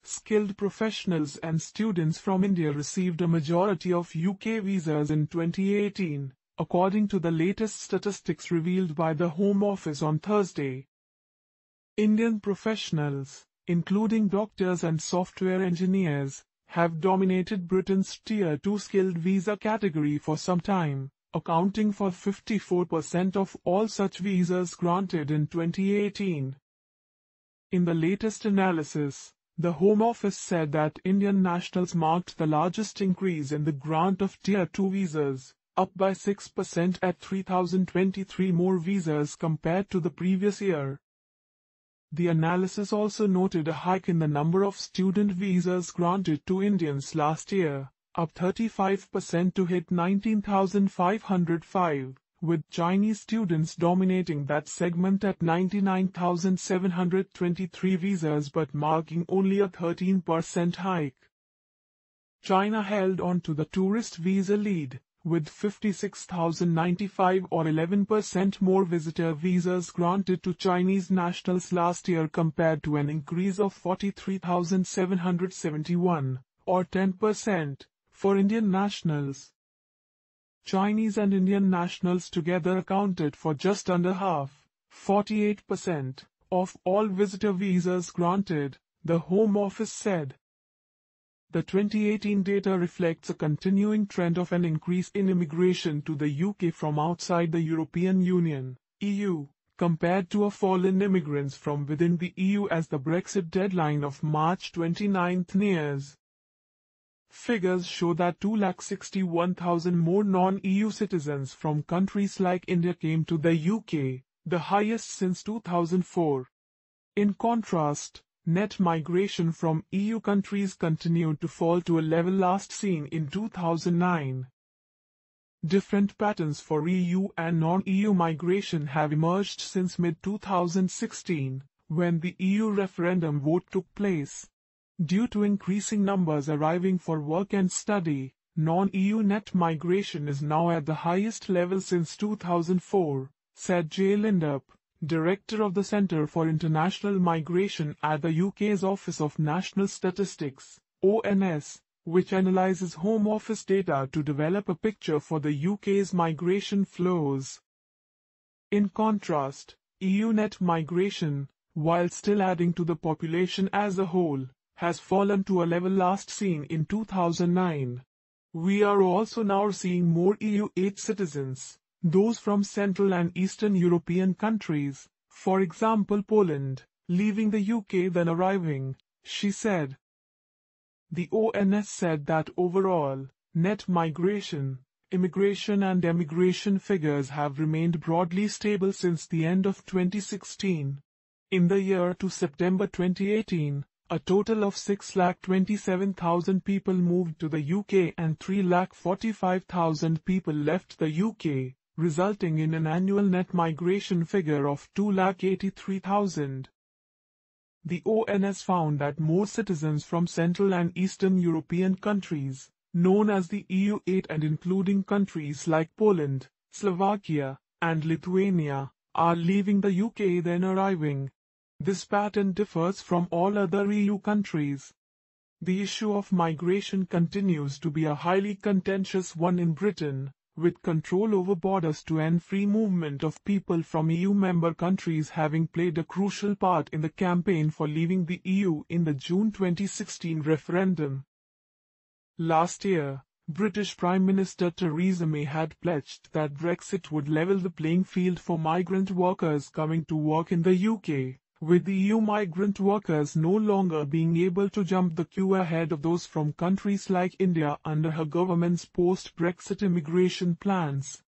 skilled professionals and students from India received a majority of UK visas in 2018, according to the latest statistics revealed by the Home Office on Thursday. Indian professionals, including doctors and software engineers, have dominated Britain's Tier 2 skilled visa category for some time, accounting for 54% of all such visas granted in 2018. In the latest analysis, the Home Office said that Indian nationals marked the largest increase in the grant of Tier 2 visas, up by 6% at 3,023 more visas compared to the previous year. The analysis also noted a hike in the number of student visas granted to Indians last year, up 35% to hit 19,505, with Chinese students dominating that segment at 99,723 visas but marking only a 13% hike. China held on to the tourist visa lead, with 56,095 or 11% more visitor visas granted to Chinese nationals last year compared to an increase of 43,771, or 10%, for Indian nationals. Chinese and Indian nationals together accounted for just under half, 48%, of all visitor visas granted, the Home Office said. The 2018 data reflects a continuing trend of an increase in immigration to the UK from outside the European Union, EU, compared to a fall in immigrants from within the EU as the Brexit deadline of March 29 nears. Figures show that 261,000 more non-EU citizens from countries like India came to the UK, the highest since 2004. In contrast, net migration from EU countries continued to fall to a level last seen in 2009. Different patterns for EU and non-EU migration have emerged since mid-2016, when the EU referendum vote took place. Due to increasing numbers arriving for work and study, non-EU net migration is now at the highest level since 2004, said Jay Lindup, Director of the Centre for International Migration at the UK's Office of National Statistics, ONS, which analyses Home Office data to develop a picture for the UK's migration flows. In contrast, EU net migration, while still adding to the population as a whole, has fallen to a level last seen in 2009. We are also now seeing more EU8 citizens, those from Central and Eastern European countries, for example Poland, leaving the UK than arriving, she said. The ONS said that overall, net migration, immigration and emigration figures have remained broadly stable since the end of 2016. In the year to September 2018, a total of 6,27,000 people moved to the UK and 3,45,000 people left the UK, resulting in an annual net migration figure of 2,83,000. The ONS found that more citizens from Central and Eastern European countries, known as the EU8 and including countries like Poland, Slovakia, and Lithuania, are leaving the UK than arriving. This pattern differs from all other EU countries. The issue of migration continues to be a highly contentious one in Britain, with control over borders to end free movement of people from EU member countries having played a crucial part in the campaign for leaving the EU in the June 2016 referendum. Last year, British Prime Minister Theresa May had pledged that Brexit would level the playing field for migrant workers coming to work in the UK, with the EU migrant workers no longer being able to jump the queue ahead of those from countries like India under her government's post-Brexit immigration plans.